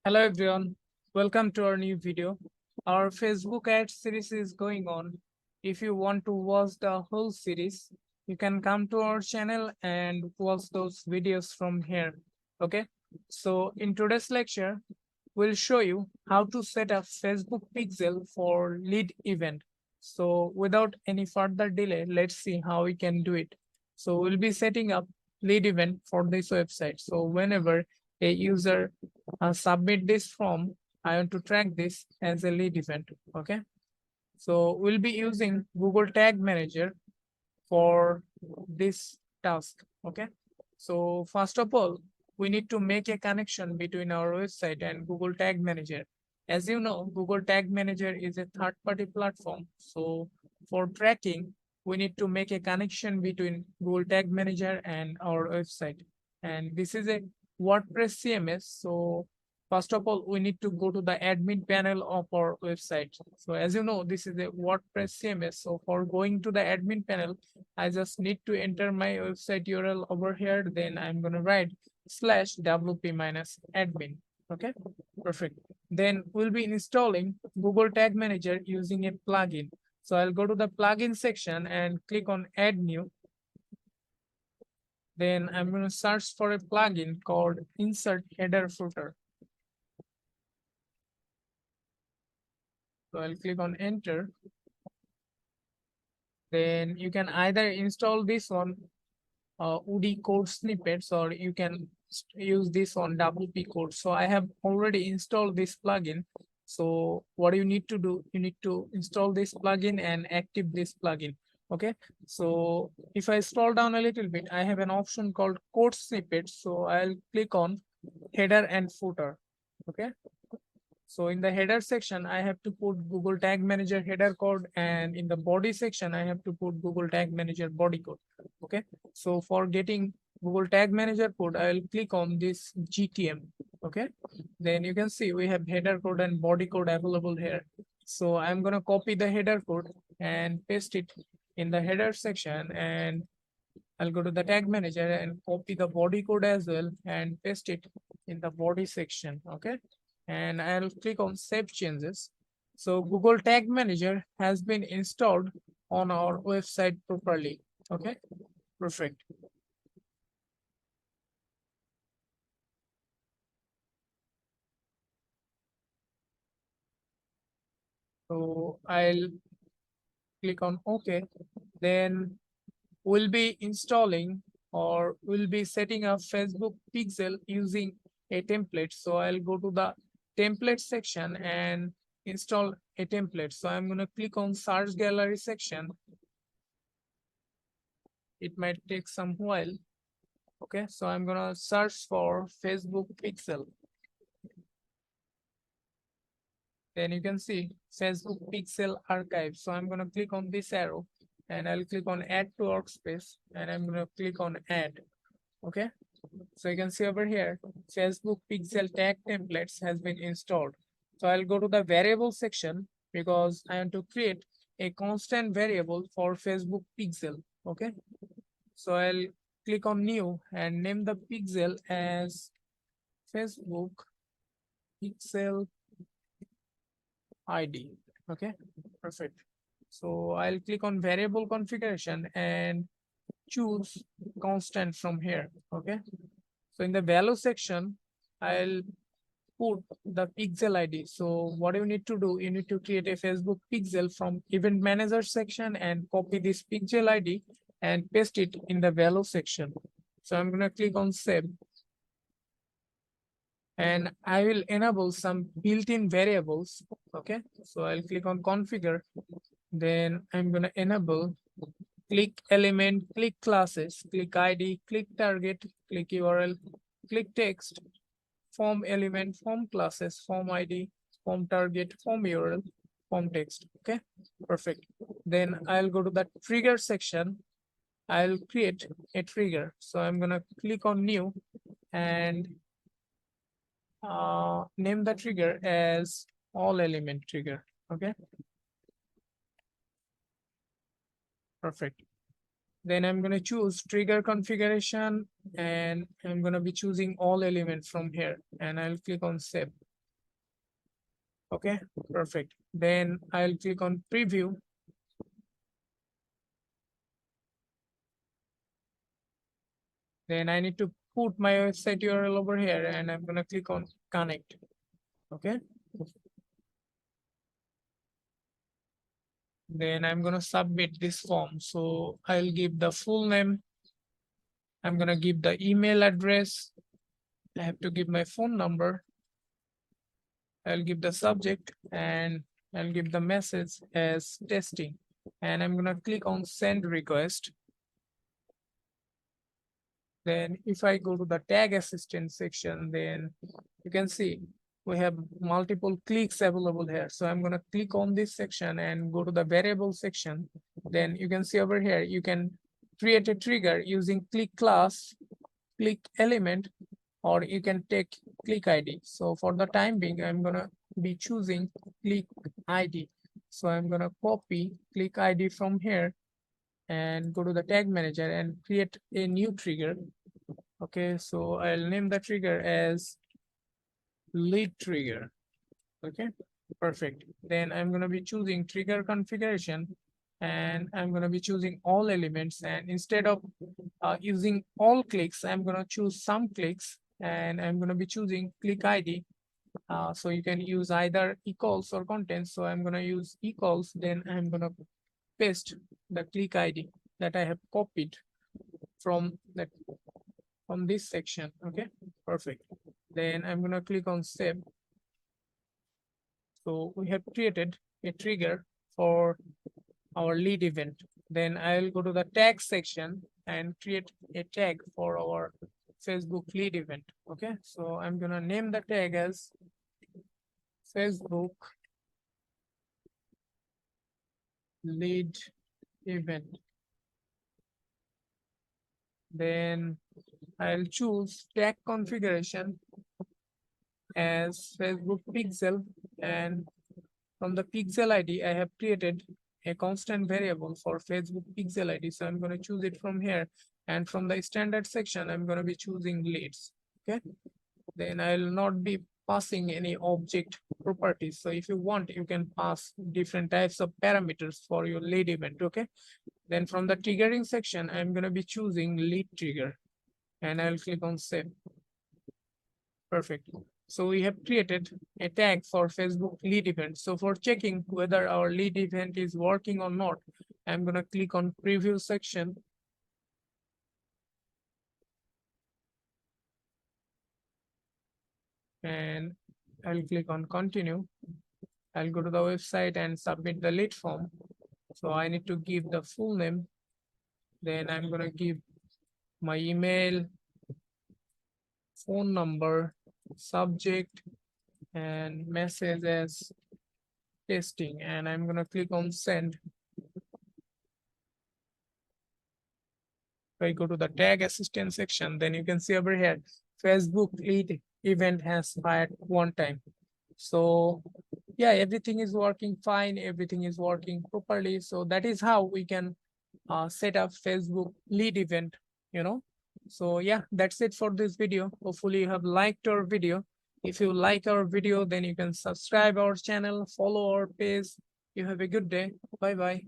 Hello everyone, welcome to our new video. Our Facebook ad series is going on. If you want to watch the whole series, you can come to our channel and watch those videos from here. Okay, so in today's lecture, we'll show you how to set up Facebook pixel for lead event. So without any further delay, let's see how we can do it. So we'll be setting up lead event for this website. So whenever a user submit this form, I want to track this as a lead event. Okay, so we'll be using Google Tag Manager for this task. Okay, so first of all, we need to make a connection between our website and Google Tag Manager. As you know, Google Tag Manager is a third-party platform. So for tracking, we need to make a connection between Google Tag Manager and our website. And this is a WordPress CMS. So first of all, we need to go to the admin panel of our website. So as you know, this is a WordPress CMS. So for going to the admin panel, I just need to enter my website URL over here. Then I'm going to write /wp minus admin. Okay, perfect. Then we'll be installing Google Tag Manager using a plugin. So I'll go to the plugin section and click on add new. Then I'm going to search for a plugin called insert header footer. So I'll click on enter. Then you can either install this on UD code snippets, or you can use this on WP code. So I have already installed this plugin. So what you need to do, you need to install this plugin and active this plugin. Okay, so if I scroll down a little bit, I have an option called code snippets. So I'll click on header and footer. Okay, so in the header section, I have to put Google Tag Manager header code, and in the body section, I have to put Google Tag Manager body code. Okay, so for getting Google Tag Manager code, I will click on this GTM. Okay, then you can see we have header code and body code available here. So I'm gonna copy the header code and paste it in the header section, and I'll go to the tag manager and copy the body code as well and paste it in the body section. Okay, and I'll click on save changes. So Google Tag Manager has been installed on our website properly. Okay, perfect. So I'll click on OK. Then we'll be installing, or we'll be setting up Facebook pixel using a template. So I'll go to the template section and install a template. So I'm going to click on search gallery section. It might take some while. Okay, so I'm going to search for Facebook pixel. Then you can see Facebook pixel archive. So I'm going to click on this arrow and I'll click on add to workspace, and I'm going to click on add. Okay, so you can see over here, Facebook pixel tag templates has been installed. So I'll go to the variable section because I want to create a constant variable for Facebook pixel. Okay, so I'll click on new and name the pixel as Facebook pixel ID. Okay, perfect. So I'll click on variable configuration and choose constant from here. Okay, so in the value section, I'll put the pixel ID. So what you need to do, you need to create a Facebook pixel from event manager section and copy this pixel ID and paste it in the value section. So I'm going to click on save, and I will enable some built-in variables. Okay, so I'll click on configure. Then I'm going to enable click element, click classes, click ID, click target, click URL, click text, form element, form classes, form ID, form target, form URL, form text. Okay, perfect. Then I'll go to the trigger section. I'll create a trigger. So I'm going to click on new and name the trigger as all element trigger. Okay, perfect. Then I'm going to choose trigger configuration, and I'm going to be choosing all elements from here, and I'll click on save. Okay, perfect. Then I'll click on preview. Then I need to put my website URL over here and I'm gonna click on connect. Okay. Then I'm gonna submit this form. So I'll give the full name. I'm gonna give the email address. I have to give my phone number. I'll give the subject and I'll give the message as testing. And I'm gonna click on send request. Then if I go to the tag assistant section, then you can see we have multiple clicks available here. So I'm going to click on this section and go to the variable section. Then you can see over here, you can create a trigger using click class, click element, or you can take click ID. So for the time being, I'm going to be choosing click ID. So I'm going to copy click ID from here and go to the tag manager and create a new trigger. Okay, so I'll name the trigger as lead trigger. Okay, perfect. Then I'm going to be choosing trigger configuration and I'm going to be choosing all elements. And instead of using all clicks, I'm going to choose some clicks and I'm going to be choosing click ID. So you can use either equals or contents. So I'm going to use equals. Then I'm going to paste the click ID that I have copied from that from this section. Okay, perfect. Then I'm going to click on save. So we have created a trigger for our lead event. Then I'll go to the tag section and create a tag for our Facebook lead event. Okay, so I'm going to name the tag as Facebook lead event. Then I'll choose tag configuration as Facebook pixel, and from the pixel ID, I have created a constant variable for Facebook pixel ID. So I'm going to choose it from here. And from the standard section, I'm going to be choosing leads. Okay. Then I'll not be passing any object properties. So if you want, you can pass different types of parameters for your lead event. Okay. Then from the triggering section, I'm going to be choosing lead trigger and I'll click on save. Perfect. So we have created a tag for Facebook lead event. So for checking whether our lead event is working or not, I'm going to click on preview section. And I'll click on continue. I'll go to the website and submit the lead form. So I need to give the full name. Then I'm going to give my email, phone number, subject, and message as testing. And I'm going to click on send. If I go to the tag assistant section, then you can see over here, Facebook lead event has fired one time. So yeah, everything is working fine. Everything is working properly. So that is how we can set up Facebook lead event, you know. So yeah, that's it for this video. Hopefully you have liked our video. If you like our video, then you can subscribe our channel, follow our page. You have a good day. Bye bye.